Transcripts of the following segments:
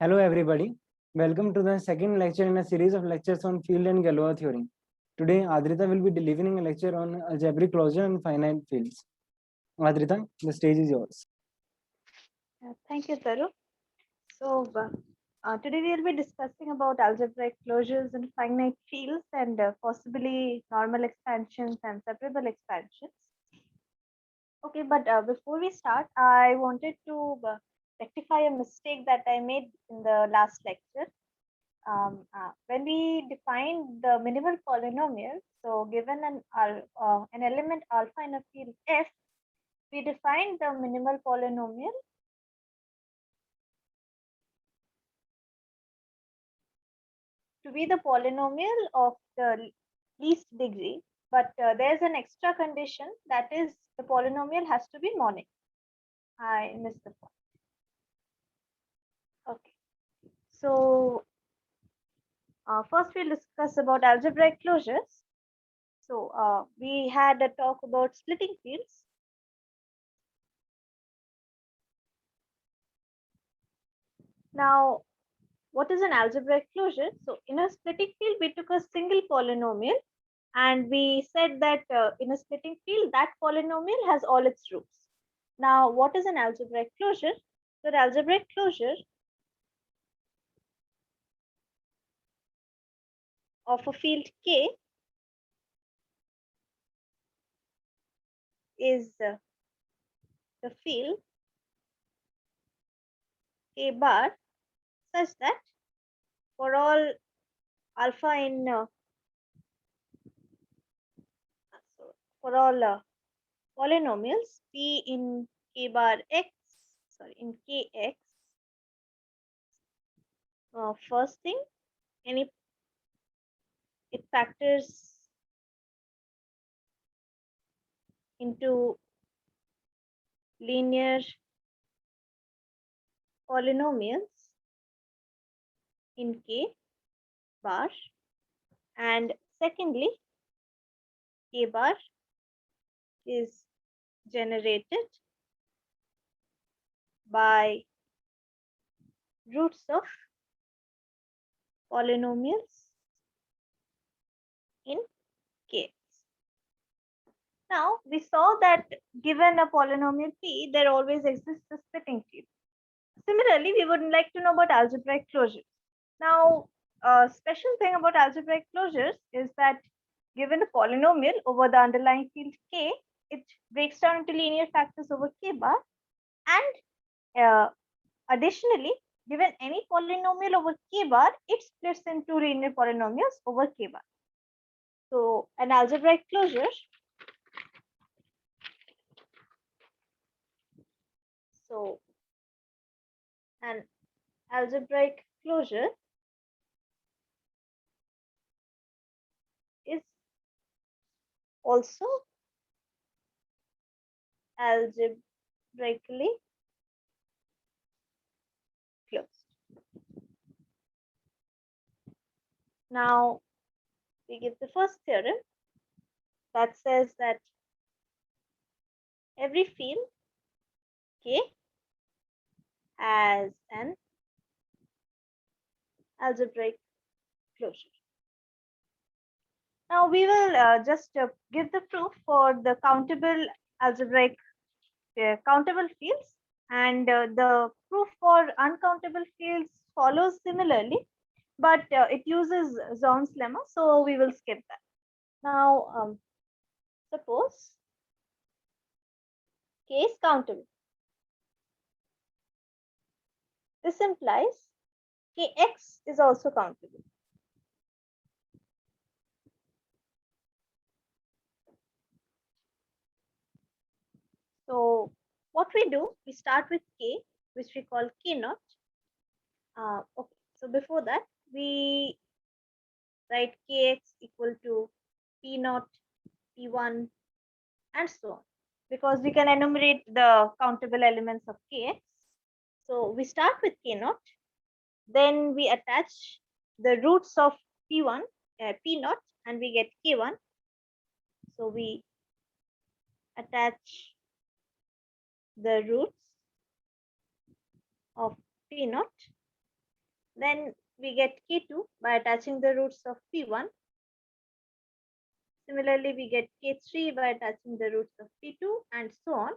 Hello everybody, welcome to the second lecture in a series of lectures on field and Galois theory. Today Aadrita will be delivering a lecture on algebraic closure and finite fields. Aadrita, the stage is yours. Thank you, Taru. So today we will be discussing about algebraic closures and finite fields and possibly normal expansions and separable expansions. Okay, but before we start, I wanted to rectify a mistake that I made in the last lecture. When we defined the minimal polynomial, so given an element alpha in a field F, we defined the minimal polynomial to be the polynomial of the least degree, but there's an extra condition, that is the polynomial has to be monic. I missed the point. Okay, so first we'll discuss about algebraic closures. So we had a talk about splitting fields. Now, what is an algebraic closure? So in a splitting field, we took a single polynomial and we said that in a splitting field, that polynomial has all its roots. Now, what is an algebraic closure? So the algebraic closure of a field K is the field K bar such that for all alpha in for all polynomials P in K bar X, in Kx, first thing, it factors into linear polynomials in K bar, and secondly, K bar is generated by roots of polynomials in K. Now, we saw that given a polynomial P, there always exists a splitting field. Similarly, we would like to know about algebraic closures. Now, a special thing about algebraic closures is that given a polynomial over the underlying field K, it breaks down into linear factors over K bar, and additionally, given any polynomial over K bar, it splits into linear polynomials over K bar. So an algebraic closure an algebraic closure is also algebraically closed. Now, we give the first theorem that says that every field K has an algebraic closure. Now, we will just give the proof for the countable algebraic countable fields, and the proof for uncountable fields follows similarly, but it uses Zorn's lemma, so we will skip that. Now, suppose K is countable. This implies Kx is also countable. So what we do, we start with K, which we call K naught. Okay, so before that, we write Kx equal to P naught, P1, and so on, because we can enumerate the countable elements of Kx. So we start with K naught, then we attach the roots of P1, P naught, and we get K1. So we attach the roots of P naught Then we get K2 by attaching the roots of P1. Similarly, we get K3 by attaching the roots of P2 and so on.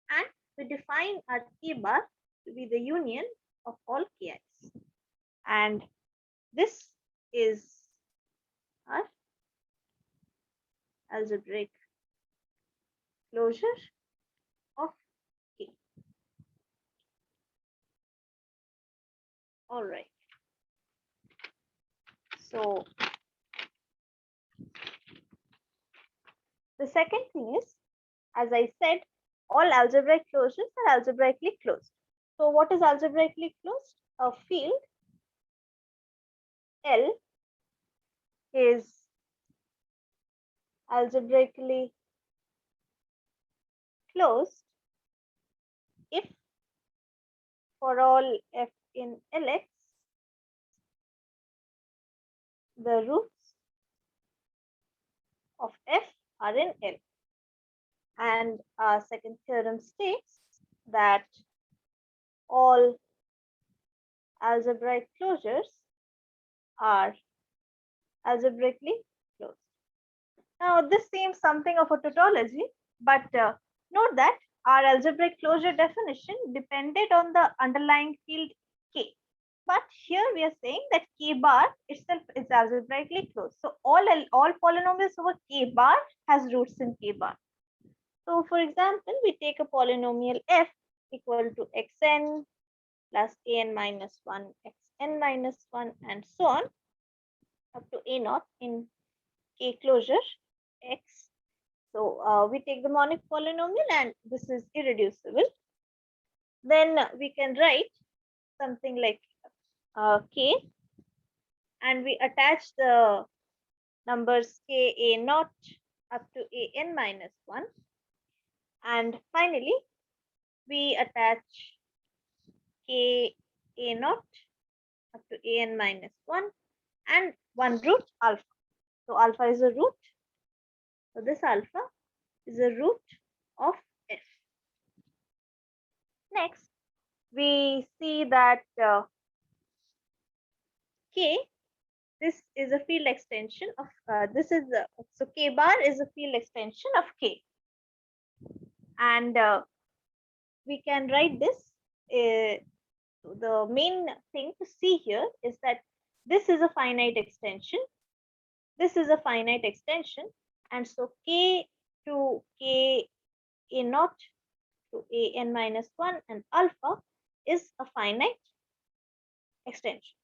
And we define our K bar to be the union of all Ki's. And this is our algebraic closure of K. All right. So the second thing is, as I said, all algebraic closures are algebraically closed. So what is algebraically closed? A field L is algebraically closed if for all f in Lx, the roots of f are in L. And our second theorem states that all algebraic closures are algebraically closed. Now, this seems something of a tautology, but note that our algebraic closure definition depended on the underlying field K. But here we are saying that K bar itself is algebraically closed. So all polynomials over K bar has roots in K bar. So for example, we take a polynomial f equal to xn plus an minus 1, xn minus 1, and so on up to a naught in K closure x. So we take the monic polynomial and this is irreducible. Then we can write something like k, and we attach the numbers k a naught up to a n minus 1. And finally, we attach k a naught up to a n minus 1 and one root alpha. So alpha is a root. So this alpha is a root of f. Next, we see that k, this is a field extension of so k bar is a field extension of k, and we can write this. The main thing to see here is that this is a finite extension. This is a finite extension, and so k to k a naught to a n minus 1 and alpha is a finite extension.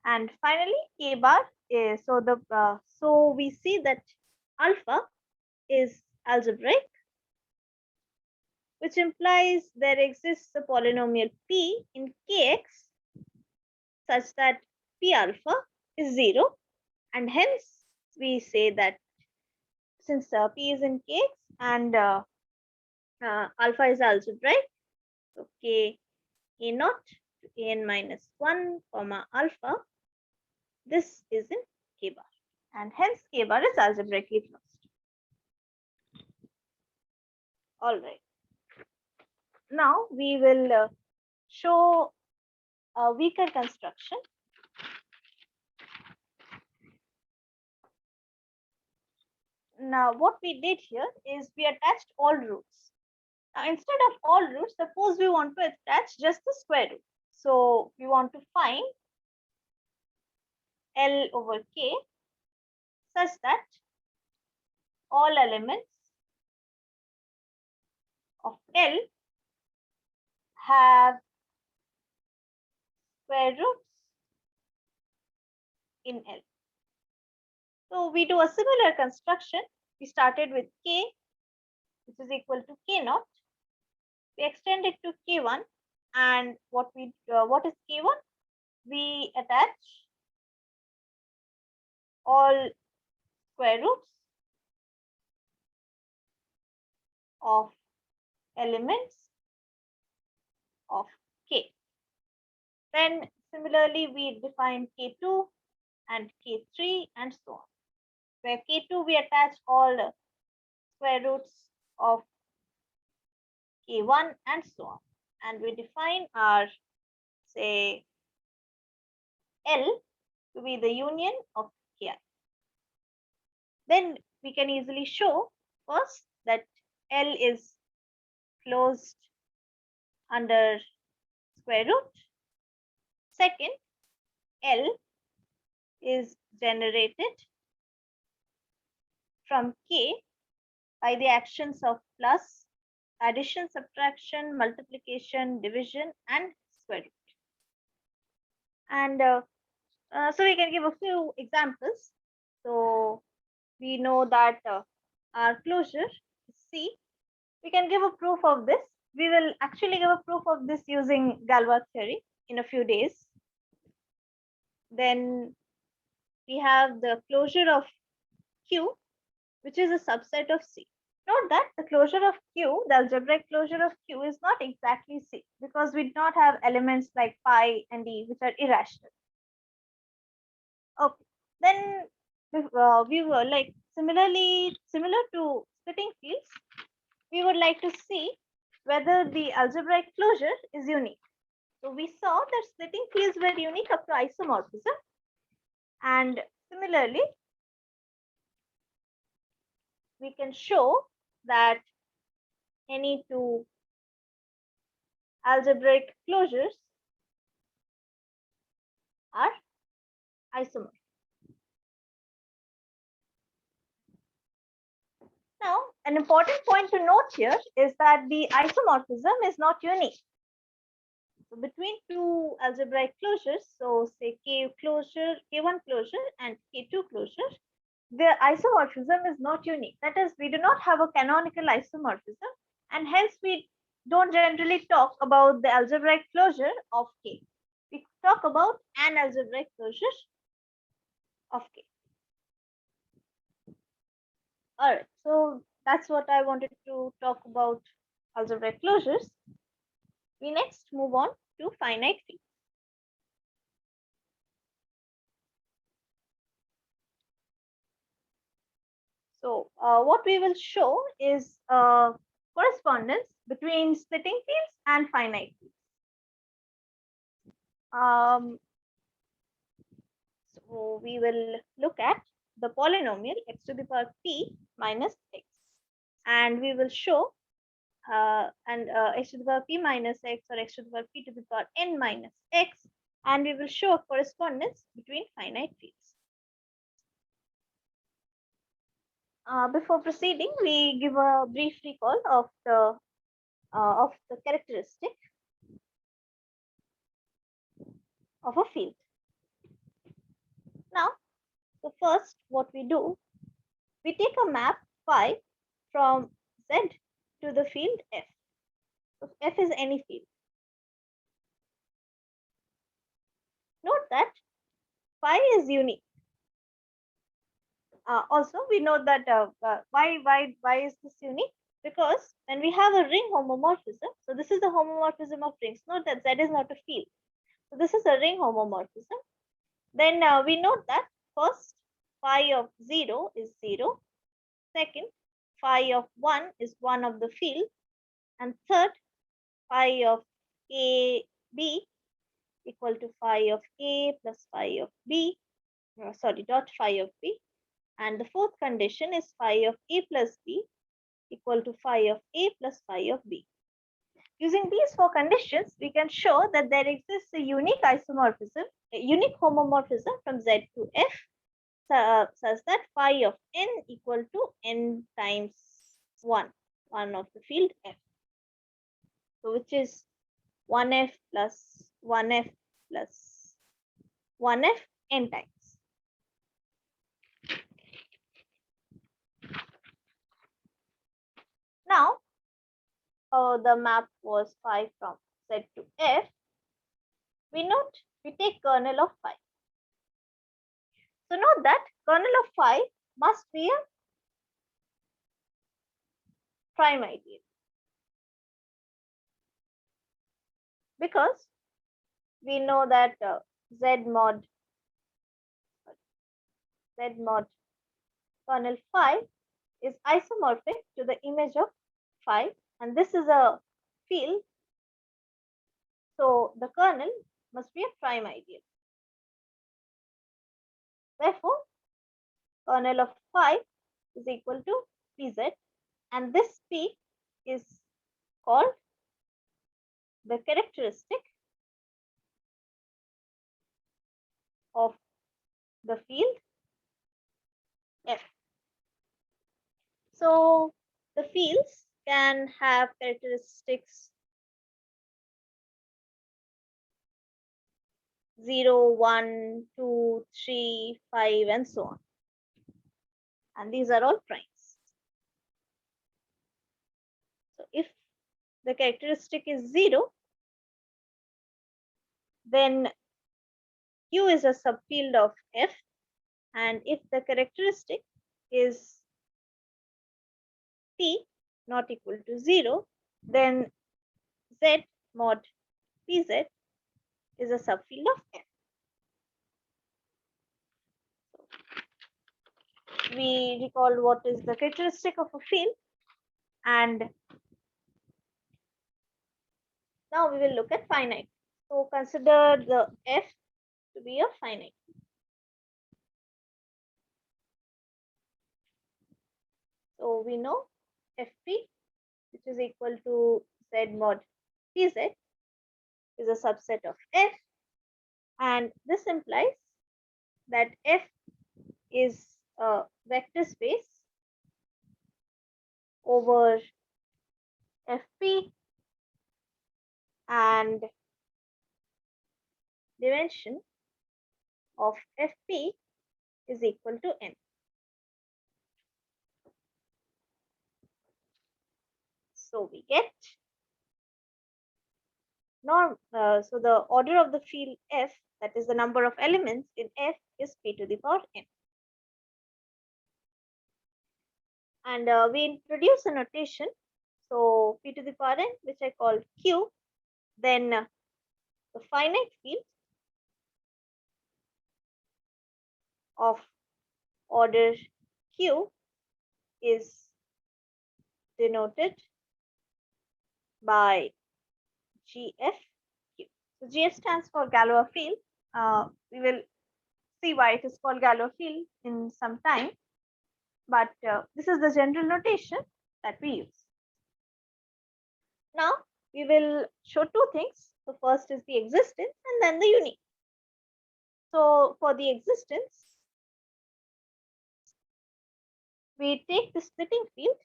And finally, k bar is so we see that alpha is algebraic, which implies there exists a polynomial p in kx such that p alpha is 0, and hence we say that since p is in kx and alpha is algebraic, so k a naught to a n minus 1 comma alpha, this is in k bar, and hence k bar is algebraically closed. All right. Now we will show a weaker construction. Now what we did here is we attached all roots. Now instead of all roots, suppose we want to attach just the square root. So we want to find L over K such that all elements of L have square roots in L. So we do a similar construction. We started with K, which is equal to K naught. We extend it to K1, and what is K1? We attach all square roots of elements of K. Then similarly, we define K2 and K3 and so on. Where K2 we attach all square roots of K1 and so on. And we define our, say, L to be the union of Ki. Then we can easily show first that L is closed under square root. Second, L is generated from K by the actions of plus, addition, subtraction, multiplication, division, and square root. And so we can give a few examples. So we know that our closure is C. We can give a proof of this. We will actually give a proof of this using Galois theory in a few days. Then we have the closure of Q, which is a subset of C. Note that the closure of Q, the algebraic closure of Q, is not exactly C because we do not have elements like pi and e, which are irrational. Okay, then we were like similar to splitting fields, we would like to see whether the algebraic closure is unique. So we saw that splitting fields were unique up to isomorphism, and similarly, we can show that any two algebraic closures are isomorphic. Now, an important point to note here is that the isomorphism is not unique. So between two algebraic closures, so say K closure, K1 closure and K2 closure, the isomorphism is not unique. That is, we do not have a canonical isomorphism, and hence we don't generally talk about the algebraic closure of K. We talk about an algebraic closure of K. All right, so that's what I wanted to talk about algebraic closures. We next move on to finite fields. So what we will show is correspondence between splitting fields and finite fields. So we will look at the polynomial x to the power p minus x, and we will show x to the power p minus x or x to the power p to the power n minus x, and we will show a correspondence between finite fields. Before proceeding, we give a brief recall of the characteristic of a field. Now, so first, what we do, we take a map phi from Z to the field F. So F is any field. Note that phi is unique. Also, we know that why is this unique? Because when we have a ring homomorphism, so this is the homomorphism of rings. Note that Z is not a field. So this is a ring homomorphism. Then we note that first phi of 0 is 0. Second, phi of 1 is 1 of the field. And third, phi of A, B equal to phi of A plus phi of B, dot phi of B. And the fourth condition is phi of A plus B equal to phi of A plus phi of B. Using these four conditions, we can show that there exists a unique isomorphism, a unique homomorphism from Z to F, such that phi of n equal to n times 1 of the field F. So which is 1F plus 1F plus 1F n times. Now, the map was phi from Z to F. We take kernel of phi. So note that kernel of phi must be a prime ideal, because we know that Z mod kernel phi is isomorphic to the image of phi, and this is a field, so the kernel must be a prime ideal. Therefore, kernel of phi is equal to pz, and this p is called the characteristic of the field F. So the fields can have characteristics 0, 1, 2, 3, 5, and so on. And these are all primes. So if the characteristic is 0, then Q is a subfield of F, and if the characteristic is P not equal to 0, then Z mod Pz is a subfield of F. We recall what is the characteristic of a field, and now we will look at finite. So consider the F to be a finite. So we know Fp, which is equal to Z mod Pz, is a subset of F, and this implies that F is a vector space over Fp, and dimension of Fp is equal to n. So we get so the order of the field F, that is the number of elements in F, is p to the power n. And we introduce a notation. So p to the power n, which I call q, then the finite field of order q is denoted by GFQ. So GF stands for Galois field. We will see why it is called Galois field in some time, but this is the general notation that we use. Now we will show two things. So first is the existence and then the unique. So for the existence, we take the splitting field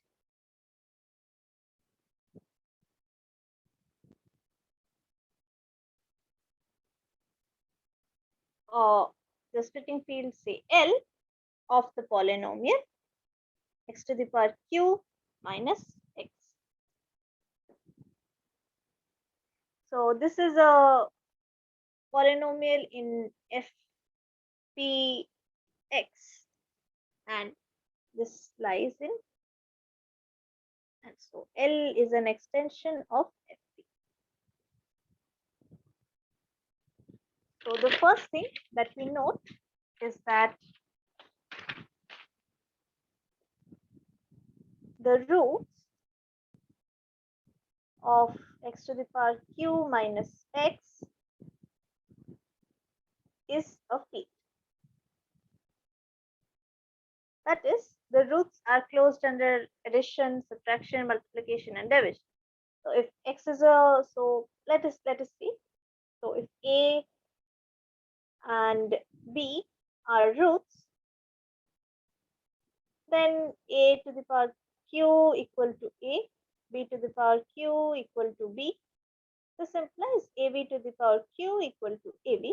the splitting field, say L, of the polynomial x to the power q minus x. So this is a polynomial in Fpx, and this lies in, and so L is an extension of Fp. So the first thing that we note is that the roots of x to the power q minus x is a field. That is, the roots are closed under addition, subtraction, multiplication, and division. So if x is a, so let us see. So if a and b are roots, then a to the power q equal to a, b to the power q equal to b. This implies ab to the power q equal to ab.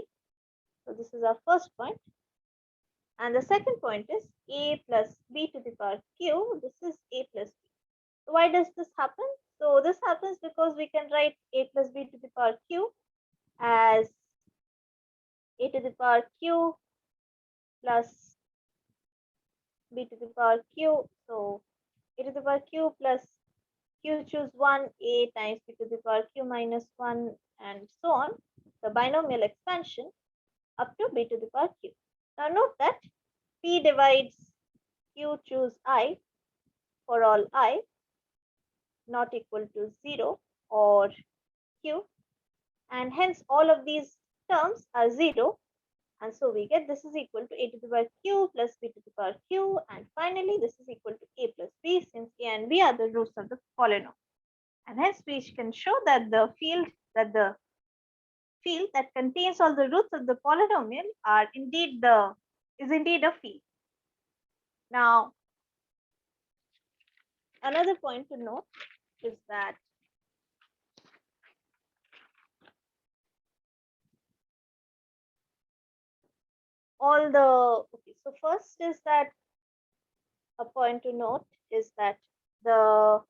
So this is our first point. And the second point is a plus b to the power q. This is a plus b. So why does this happen? So this happens because we can write a plus b to the power q as a to the power q plus b to the power q. So a to the power q plus q choose 1, a times b to the power q minus 1, and so on. The binomial expansion up to b to the power q. Now note that p divides q choose I for all I not equal to 0 or q, and hence all of these terms are 0, And so we get this is equal to a to the power q plus b to the power q. And finally, this is equal to a plus b, since a and b are the roots of the polynomial. And hence we can show that the field that contains all the roots of the polynomial is indeed a field. Now, another point to note is that so first is that a point to note is that a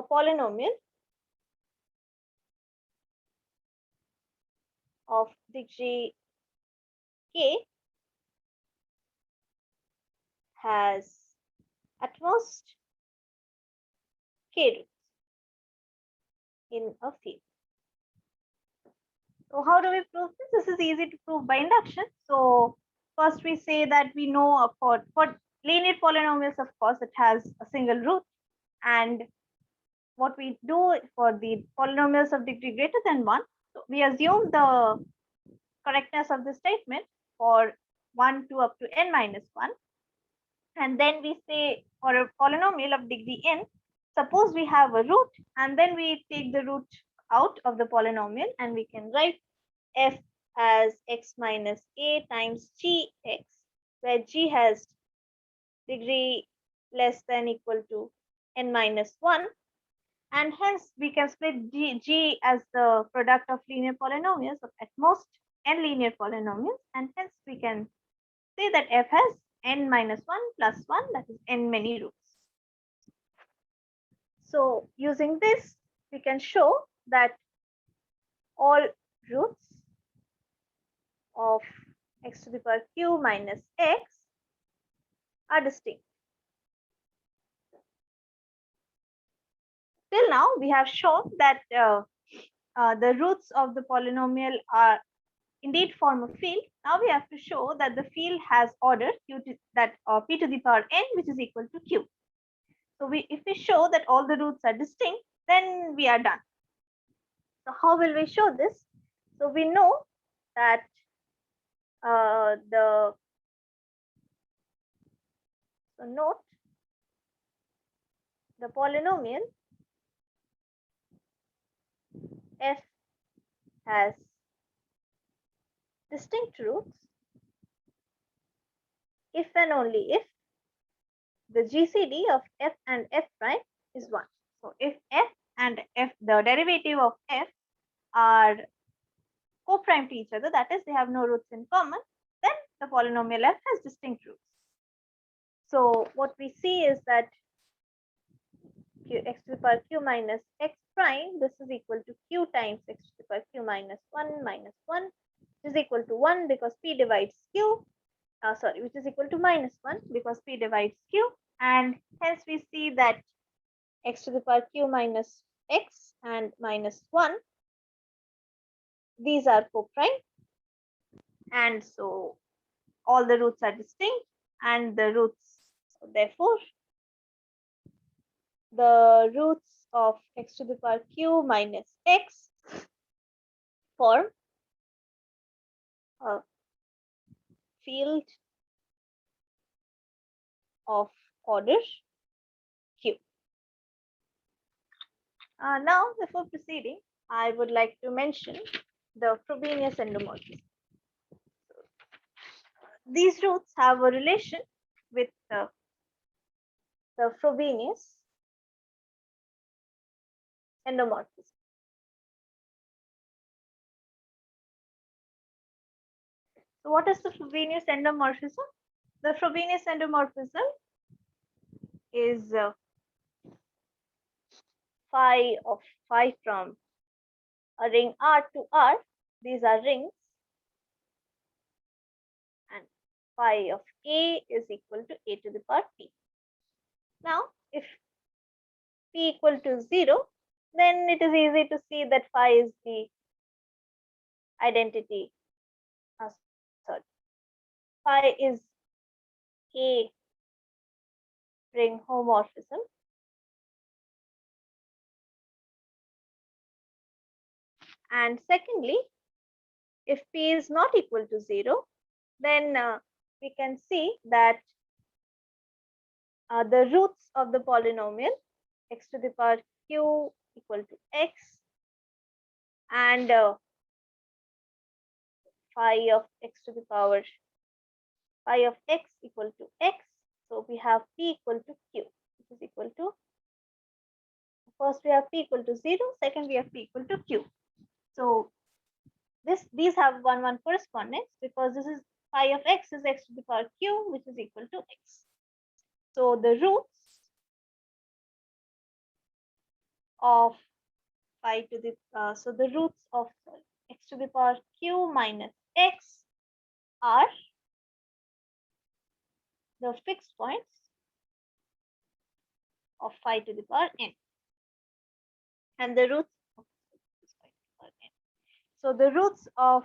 polynomial of degree k has at most k roots in a field. So how do we prove this? This is easy to prove by induction. So first we say that we know for linear polynomials, of course, it has a single root. And what we do for the polynomials of degree greater than 1, so we assume the correctness of the statement for 1 to up to n minus 1. And then we say for a polynomial of degree n, suppose we have a root, and then we take the root out of the polynomial, and we can write f as x minus a times gx, where g has degree less than equal to n minus 1. And hence we can split g as the product of linear polynomials of at most n linear polynomials, and hence we can say that f has n minus 1 plus 1, that is n many roots. So using this, we can show that all roots of x to the power q minus x are distinct. Till now, we have shown that the roots of the polynomial are indeed form a field. Now we have to show that the field has order q to that p to the power n, which is equal to q. So if we show that all the roots are distinct, then we are done. So how will we show this? So we know that note the polynomial f has distinct roots if and only if the GCD of f and f prime is 1. So if f and f, the derivative of f are co-prime to each other, that is, they have no roots in common, then the polynomial f has distinct roots. So what we see is that x to the power q minus x prime, this is equal to q times x to the power q minus 1, which is equal to 1 because p divides q, which is equal to minus 1 because p divides q. And hence we see that x to the power q minus x and minus 1, these are co-prime, and so all the roots are distinct, and the roots, therefore the roots of x to the power q minus x form a field of order q. Now, before proceeding, I would like to mention the Provenance Endomorphism. These roots have a relation with the Provenance Endomorphism. So what is the Provenance Endomorphism? The Provenance Endomorphism is phi from a ring R to R. These are rings, and phi of A is equal to a to the power p. Now, if p equal to 0, then it is easy to see that phi is the identity. Phi is a ring And secondly, if p is not equal to 0, then we can see that the roots of the polynomial x to the power q equal to x and phi of x to the power phi of x equal to x. So we have p equal to q, which is equal to, first we have p equal to 0, second we have p equal to q. So these have 1 correspondence because this is phi of x is x to the power q, which is equal to x. So the roots of phi to the the roots of x to the power q minus x are the fixed points of phi to the power n, and the roots of phi to the power n. So the roots of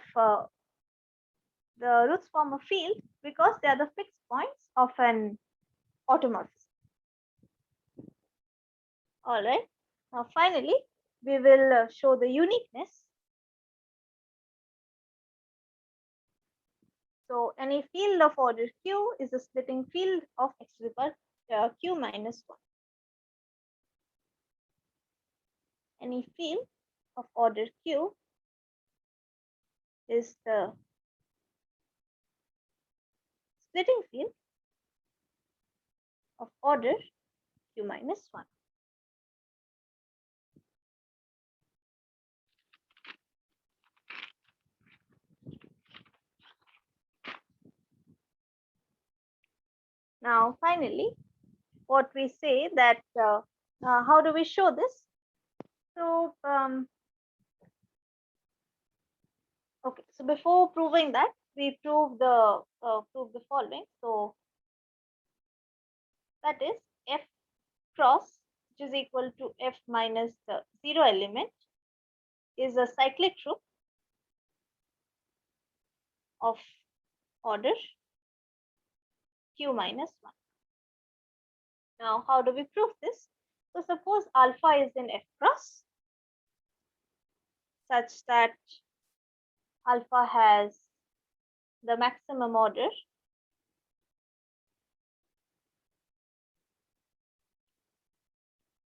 the roots form a field because they are the fixed points of an automorphism. All right. Now finally, we will show the uniqueness. So any field of order q is a splitting field of x to the power q minus 1. Any field of order q is the splitting field of order q minus 1. Now finally, what we say that how do we show this? So okay, so before proving that, we prove the following. So that is f cross, which is equal to f minus the 0 element, is a cyclic group of order q minus 1. Now, how do we prove this? So suppose alpha is in f cross such that alpha has the maximum order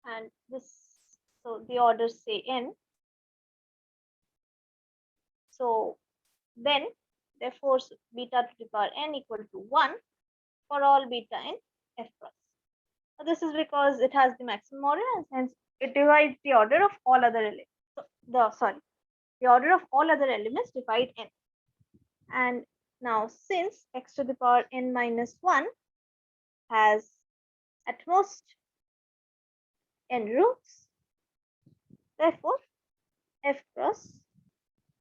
and this, so the orders say n. So then therefore beta to the power n equal to 1 for all beta in f cross. So this is because it has the maximum order and hence it divides the order of all other elements. So the order of all other elements divide n. And now since x to the power n minus 1 has at most n roots, therefore f cross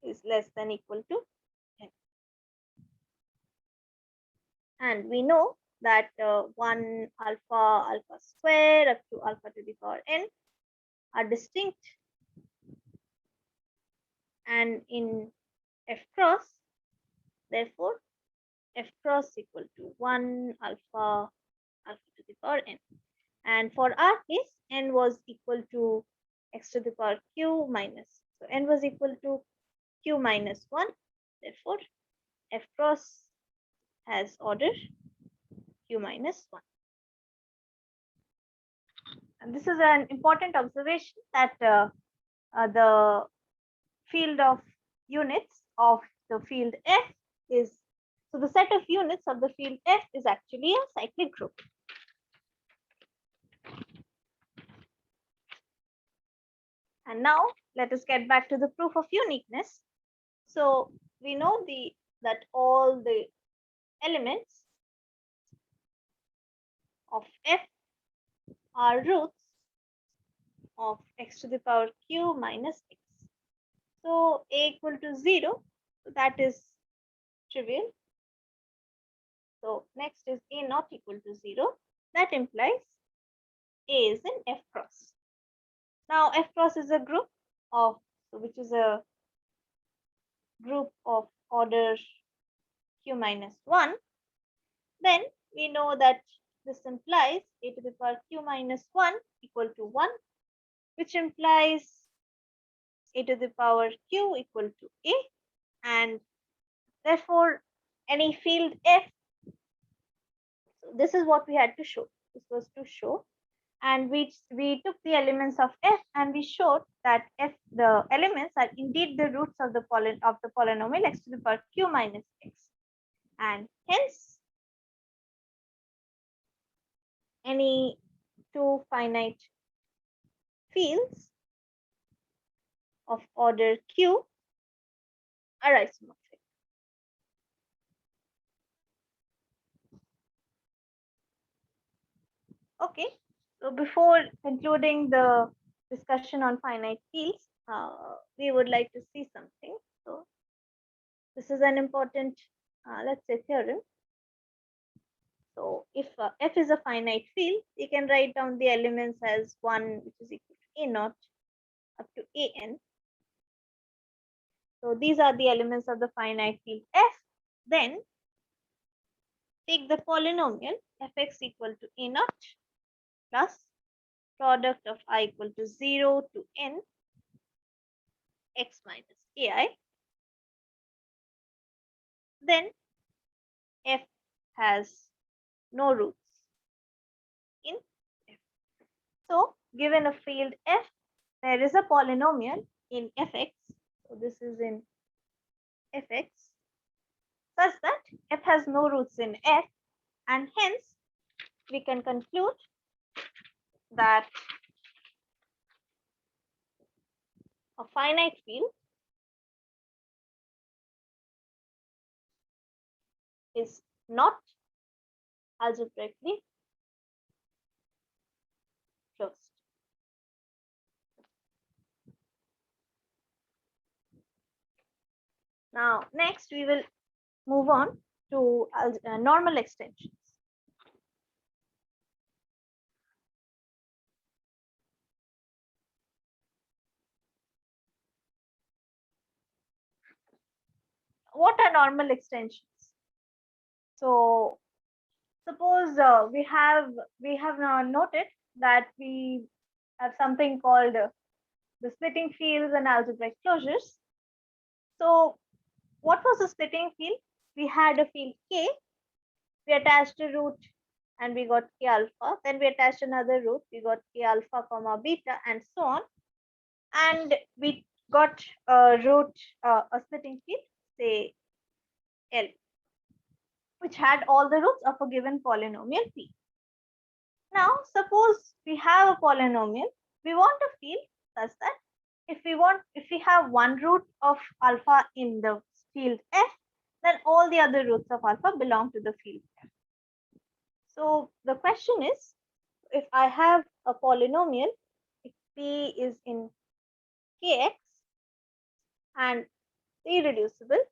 is less than equal to n. And we know that 1 alpha square up to alpha to the power n are distinct, and in f cross, therefore f cross equal to 1 alpha to the power n. And for our case, n was equal to x to the power q minus, so n was equal to q minus 1, therefore f cross has order q minus 1. And this is an important observation that the field of units of the field f is, so the set of units of the field f is actually a cyclic group. And now let us get back to the proof of uniqueness. So we know that all the elements of f are roots of x to the power q minus x. So a equal to 0, so that is trivial. So next is a not equal to 0. That implies a is in f cross. Now f cross is a group of, which is a group of order q minus 1. Then we know that this implies a to the power q minus 1 equal to 1, which implies a to the power q equal to a, and therefore any field f. So this is what we had to show. This was to show, and we took the elements of f and we showed that f, the elements are indeed the roots of the polynomial x to the power q minus x, and hence any two finite fields of order q are isomorphic. Okay, so before concluding the discussion on finite fields, we would like to see something. So this is an important, let's say, theorem. So if f is a finite field, you can write down the elements as 1, which is equal to a naught up to an. So these are the elements of the finite field f. Then take the polynomial fx equal to a naught plus product of I equal to 0 to n x minus ai. Then f has no roots in f. So given a field f, there is a polynomial in fx. So this is in fx such that f has no roots in f, and hence we can conclude that a finite field is not algebraically closed. Now, next we will move on to normal extensions. What are normal extensions? So, suppose we have now noted that we have something called the splitting fields and algebraic closures. So, what was the splitting field? We had a field k, we attached a root and we got k alpha, then we attached another root, we got k alpha comma beta, and so on, and we got a root, a splitting field, say L, which had all the roots of a given polynomial p. Now, suppose we have a polynomial, we want a field such that if we have one root of alpha in the field f, then all the other roots of alpha belong to the field f. So the question is, if I have a polynomial, if p is in kx and irreducible,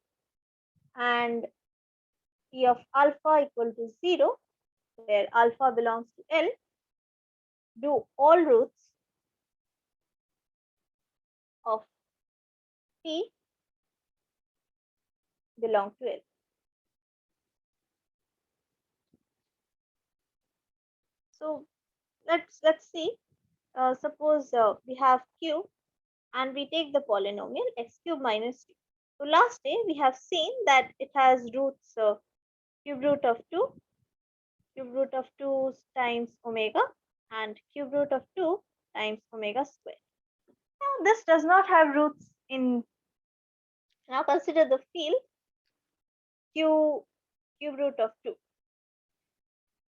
and p of alpha equal to 0, where alpha belongs to L, do all roots of p belong to L? So let's see. Suppose we have q and we take the polynomial x cube minus 2. So last day we have seen that it has roots cube root of 2 times omega and cube root of 2 times omega squared. Now this does not have roots in. Now consider the field q cube root of 2.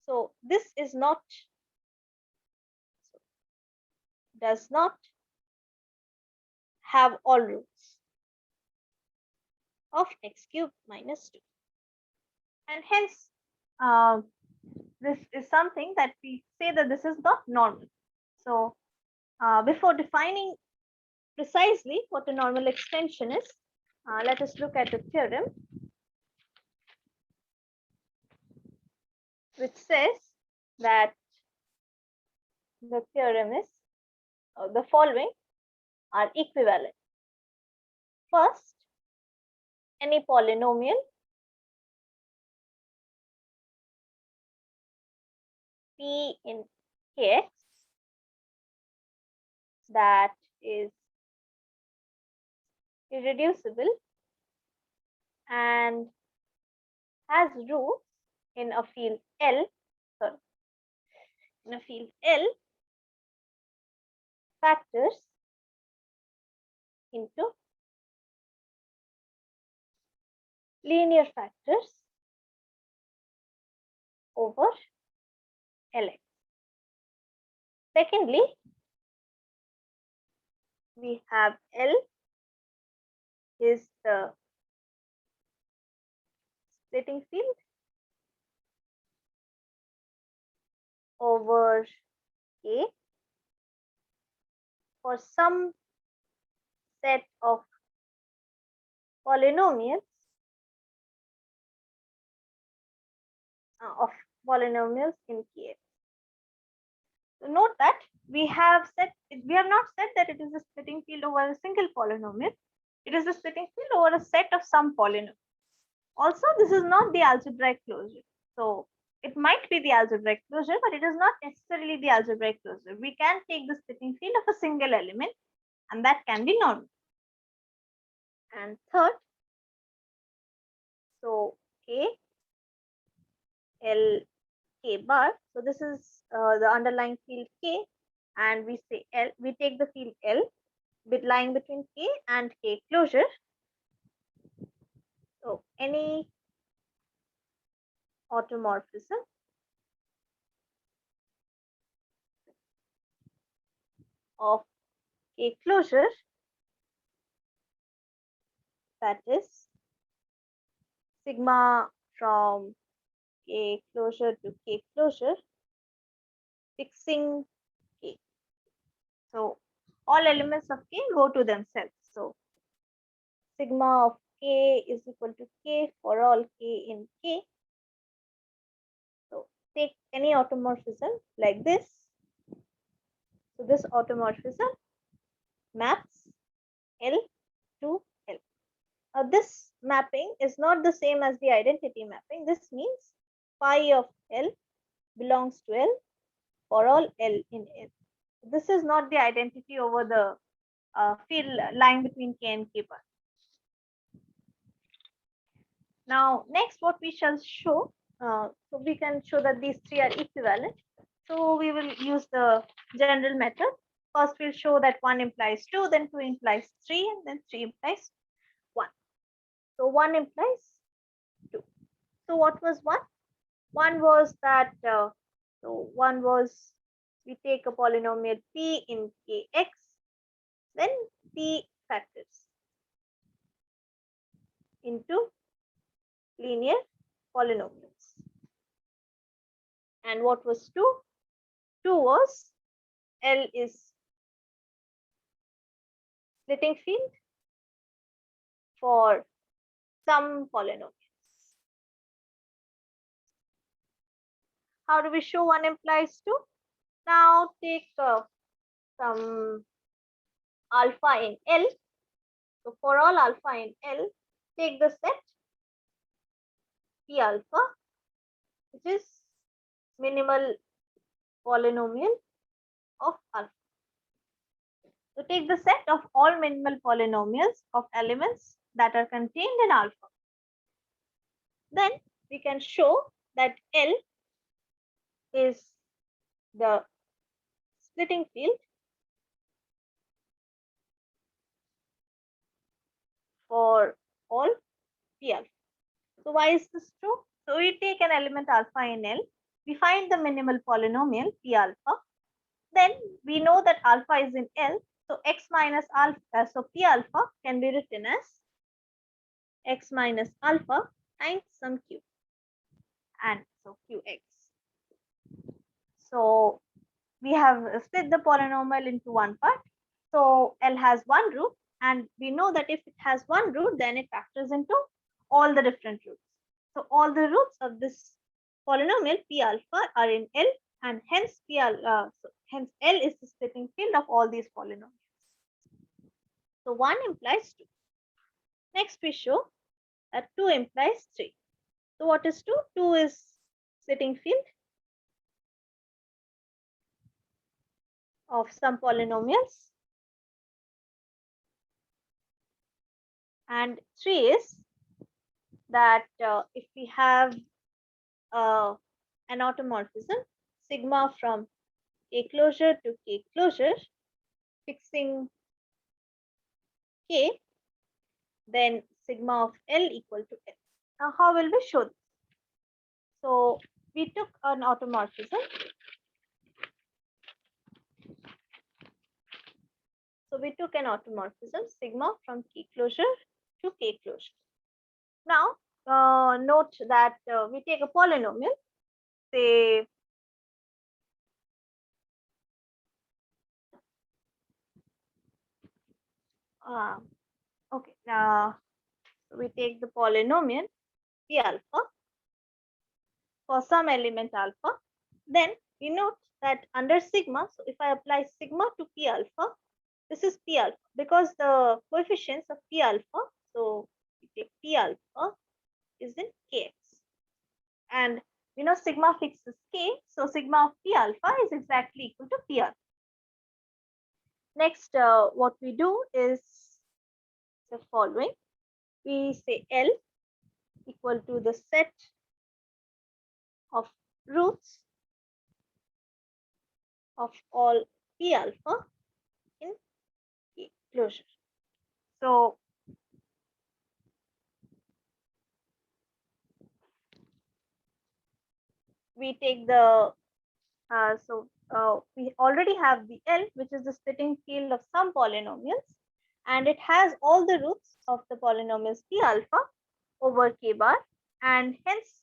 So this is not, does not have all roots of x cube minus 2, and hence this is something that we say that this is not normal. So before defining precisely what a normal extension is, let us look at a theorem which says that the theorem is the following are equivalent. First, any polynomial p in kx that is irreducible, and has roots in a field L, sorry, in a field L, factors into linear factors over Lx. Secondly, we have L is the splitting field over K for some set of polynomials in K. So note that we have not said that it is a splitting field over a single polynomial. It is a splitting field over a set of some polynomials. Also, this is not the algebraic closure. So it might be the algebraic closure, but it is not necessarily the algebraic closure. We can take the splitting field of a single element, and that can be normal. And third, so K, L, K bar. So this is the underlying field K, and we say L. We take the field L, lying between K and K closure. So any automorphism of K closure, that is sigma from K closure to K closure, fixing K. So all elements of K go to themselves. So sigma of K is equal to K for all K in K. So take any automorphism like this. So this automorphism maps L to L. Now this mapping is not the same as the identity mapping. This means phi of L belongs to L for all L in L. This is not the identity over the field lying between K and K bar. Now next what we shall show, so we can show that these three are equivalent. So we will use the general method. First we'll show that 1 implies 2, then 2 implies 3, and then 3 implies 1. So 1 implies 2. So what was 1? 1 was that, we take a polynomial P in Kx, then P factors into linear polynomials. And what was 2? 2 was L is splitting field for some polynomials. How do we show 1 implies 2? Now take some alpha in L. So for all alpha in L, take the set P alpha, which is minimal polynomial of alpha. So take the set of all minimal polynomials of elements that are contained in alpha. Then we can show that L is the splitting field for all P alpha. So why is this true? So we take an element alpha in L, we find the minimal polynomial P alpha, then we know that alpha is in L, so x minus alpha, so P alpha can be written as x minus alpha times some q, and so qx. So we have split the polynomial into one part. So L has one root, and we know that if it has one root, then it factors into all the different roots. So all the roots of this polynomial P alpha are in L, and hence hence L is the splitting field of all these polynomials. So 1 implies 2. Next we show that 2 implies 3. So what is 2? 2 is splitting field of some polynomials And 3 is that if we have an automorphism, sigma from K closure to K closure, fixing K, then sigma of L equal to L. Now, how will we show this? So, we took an automorphism. So, we took an automorphism sigma from K closure to K closure. Now, note that we take a polynomial, say okay, we take the polynomial P alpha for some element alpha. Then we note that under sigma, so if I apply sigma to P alpha, this is P alpha because the coefficients of P alpha, so we take P alpha is in Kx. And we know sigma fixes K, so sigma of P alpha is exactly equal to P alpha. Next, what we do is the following. We say L equal to the set of roots of all P alpha in K closure. So we take the we already have the L, which is the splitting field of some polynomials, and it has all the roots of the polynomials P alpha over K bar, and hence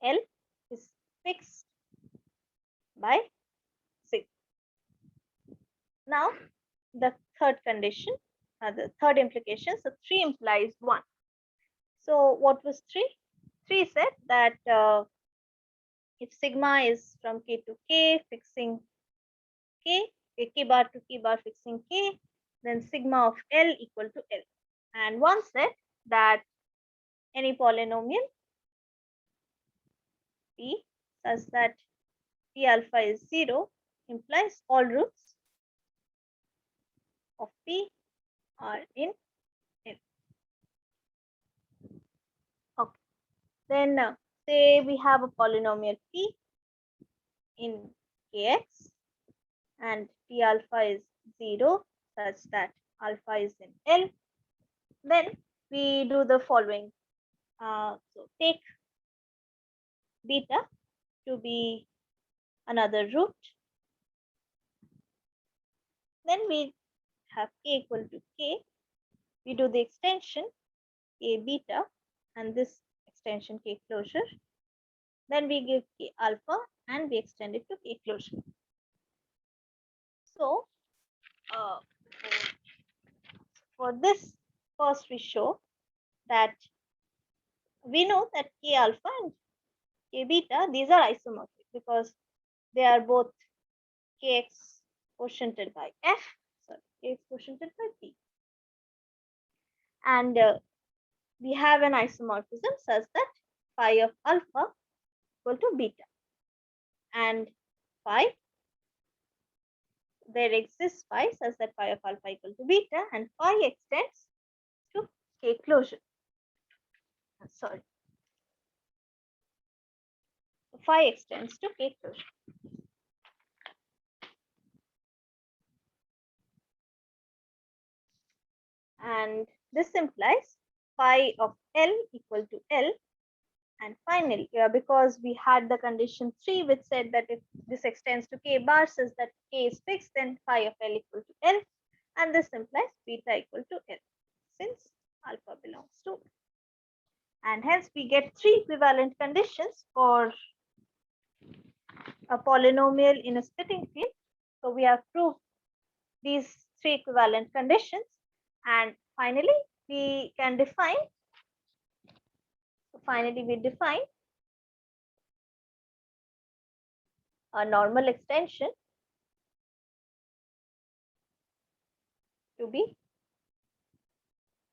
L is fixed by sigma. Now, the third condition, the third implication. So 3 implies 1. So what was 3? 3 said that if sigma is from K to K, fixing K, K bar to K bar fixing K, then sigma of L equal to L. And 1 said that any polynomial P such that P alpha is 0 implies all roots of P are in L. Okay. Then say we have a polynomial P in Kx and P alpha is 0 such that alpha is in L. Then we do the following. So take beta to be another root. Then we have K equal to K. We do the extension K beta and this extension K closure. Then we give K alpha and we extend it to K closure. So for this, first we show that we know that K alpha and K beta, these are isomorphic because they are both Kx quotiented by F, sorry, Kx quotiented by P. And we have an isomorphism such that phi of alpha equal to beta. And phi, there exists phi such that phi of alpha equal to beta, and phi extends to K closure. Sorry. Phi extends to K closure. And this implies phi of L equal to L. And finally, because we had the condition 3, which said that if this extends to K bar says that K is fixed, then phi of L equal to L. And this implies beta equal to L, since alpha belongs to L. And hence we get 3 equivalent conditions for a polynomial in a splitting field. So we have proved these 3 equivalent conditions. And finally, we can define. So finally, we define a normal extension to be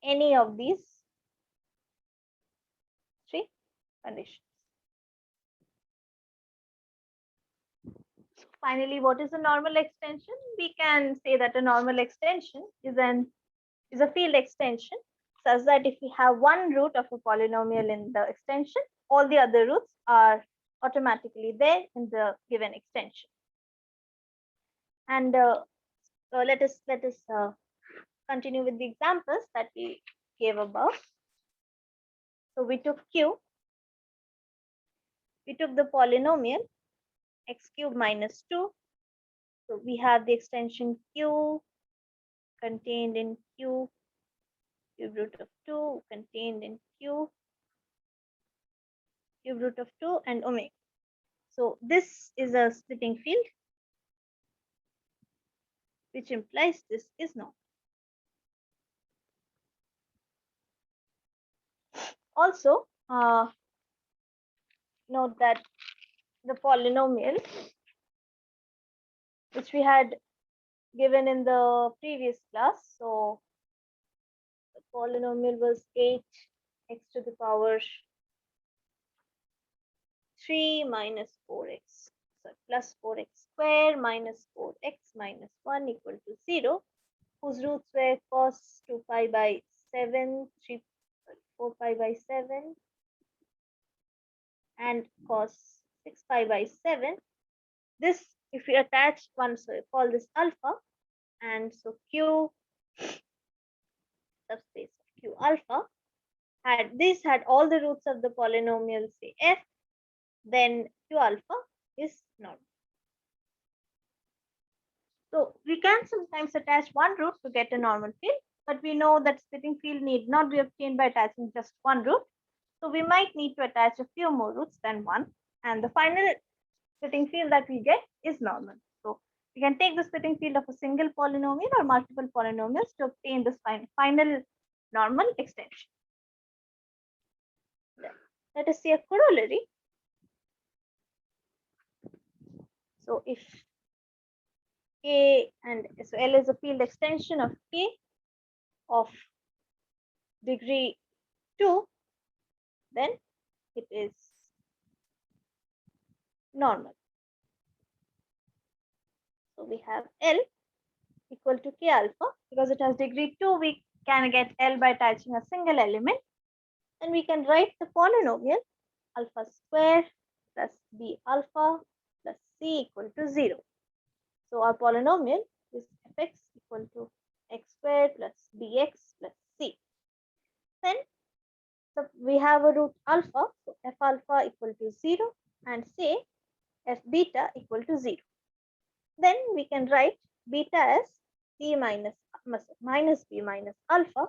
any of these 3 conditions. Finally, what is a normal extension? We can say that a normal extension is an is a field extension such that if we have one root of a polynomial in the extension, all the other roots are automatically there in the given extension. And let us continue with the examples that we gave above. So we took Q. We took the polynomial x cubed minus 2. So we have the extension Q contained in Q, cube root of 2 contained in Q, cube root of 2 and omega. So this is a splitting field, which implies this is normal. Also, note that the polynomial which we had given in the previous class. So the polynomial was 8x to the power 3 minus 4x, so plus 4x square minus 4x minus 1 equal to 0, whose roots were cos 2 pi by 7, 4 pi by 7, and cos 6 pi by 7. This, if we attach one, so we call this alpha, and so Q subspace of Q alpha had all the roots of the polynomial, say f, then Q alpha is normal. So we can sometimes attach one root to get a normal field, but we know that splitting field need not be obtained by attaching just one root. So we might need to attach a few more roots than one, and the final splitting field that we get is normal. So we can take the splitting field of a single polynomial or multiple polynomials to obtain this final normal extension. Let us see a corollary. So if K and so L is a field extension of K of degree 2, then it is normal. So we have L equal to K alpha. Because it has degree 2, we can get L by attaching a single element. And we can write the polynomial alpha square plus B alpha plus C equal to 0. So our polynomial is fx equal to x squared plus bx plus c. Then so we have a root alpha, so f alpha equal to 0 and say f beta equal to 0. Then we can write beta as c minus b minus alpha,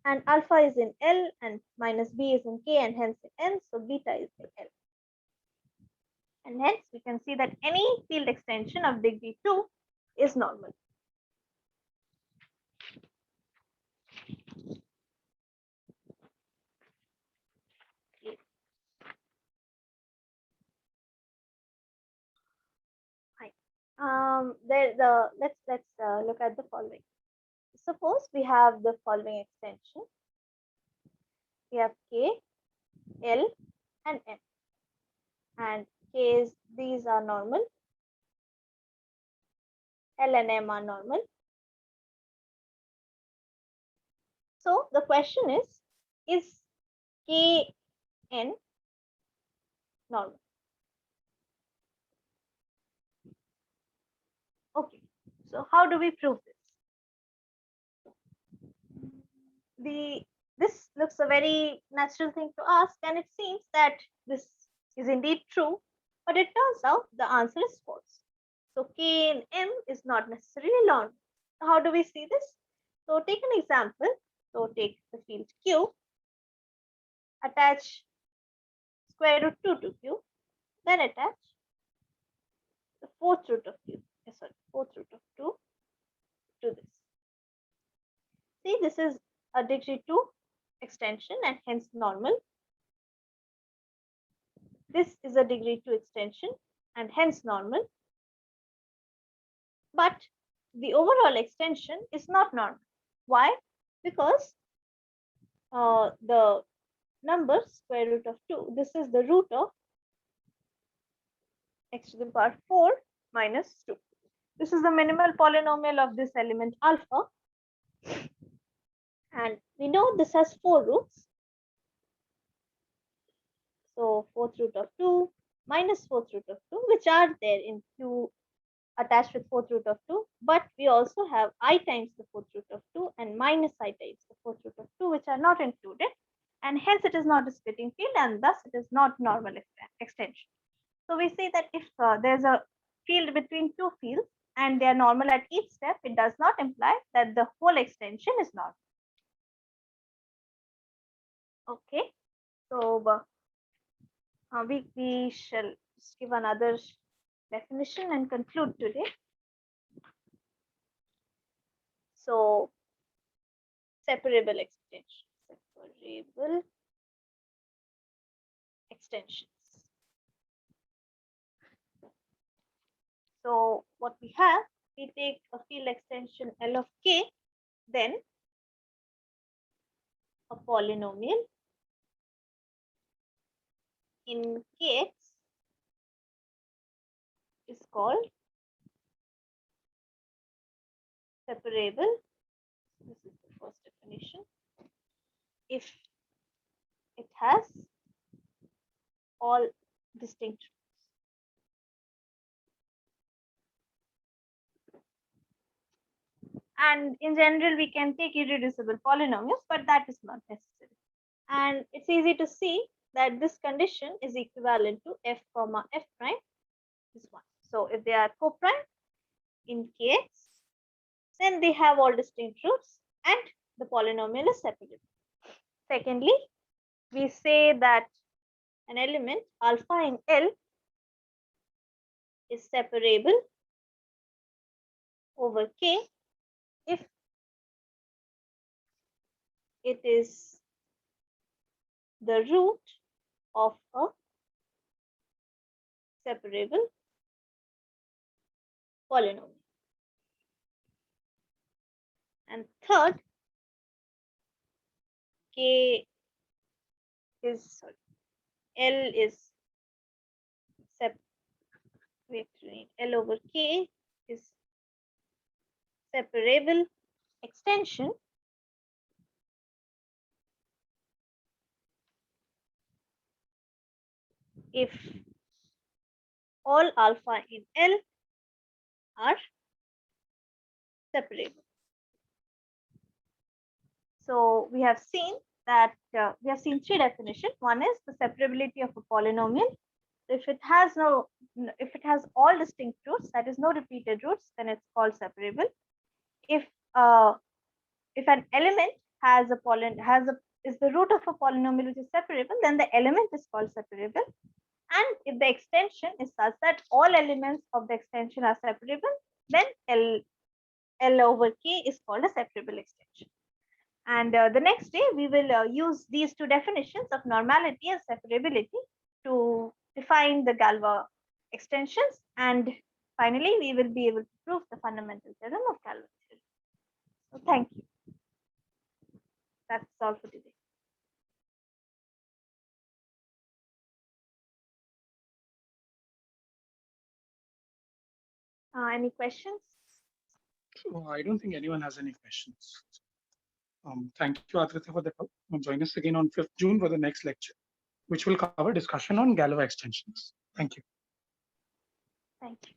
and alpha is in L and minus b is in K and hence in N, so beta is in L. And hence we can see that any field extension of degree 2 is normal. Let's look at the following. Suppose we have the following extension. We have K, L, and M, and K's these are normal. L and M are normal. So the question is Kn normal? Okay, so how do we prove this? This looks a very natural thing to ask, and it seems that this is indeed true, but it turns out the answer is false. So K in M is not necessarily normal. How do we see this? So take an example. So take the field Q, attach square root 2 to Q, then attach the fourth root of 2 to this. See, this is a degree 2 extension and hence normal. This is a degree 2 extension and hence normal. But the overall extension is not normal. Why? Because the number square root of 2, this is the root of x to the power 4 minus 2. This is the minimal polynomial of this element alpha. And we know this has 4 roots. So 4th root of 2 minus 4th root of 2, which are there in Q attached with 4th root of 2. But we also have I times the 4th root of 2 and minus I times the 4th root of 2, which are not included. And hence it is not a splitting field, and thus it is not normal extension. So we say that if there's a field between 2 fields and they are normal at each step, it does not imply that the whole extension is normal. Okay, so we shall just give another definition and conclude today. So separable extensions. So what we have, we take a field extension L of k, then a polynomial in kx is called separable. This is the first definition. If it has all distinct roots. And in general, we can take irreducible polynomials, but that is not necessary. And it's easy to see that this condition is equivalent to f comma f prime is 1. So if they are co-prime in kx, then they have all distinct roots and the polynomial is separable. Secondly, we say that an element alpha in L is separable over k if it is the root of a separable polynomial. And third, k is L is L over k is separable extension if all alpha in L are separable. So we have seen that we have seen 3 definitions. One is the separability of a polynomial. If it has all distinct roots, that is no repeated roots, then it's called separable. If an element has is the root of a polynomial which is separable, then the element is called separable. And if the extension is such that all elements of the extension are separable, then L over k is called a separable extension. And the next day, we will use these 2 definitions of normality and separability to define the Galois extensions. And finally, we will be able to prove the fundamental theorem of Galois theory. So thank you. That's all for today. Any questions? So I don't think anyone has any questions. Thank you, Aadrita, for the talk. Join us again on 5th June for the next lecture, which will cover discussion on Galois extensions. Thank you. Thank you.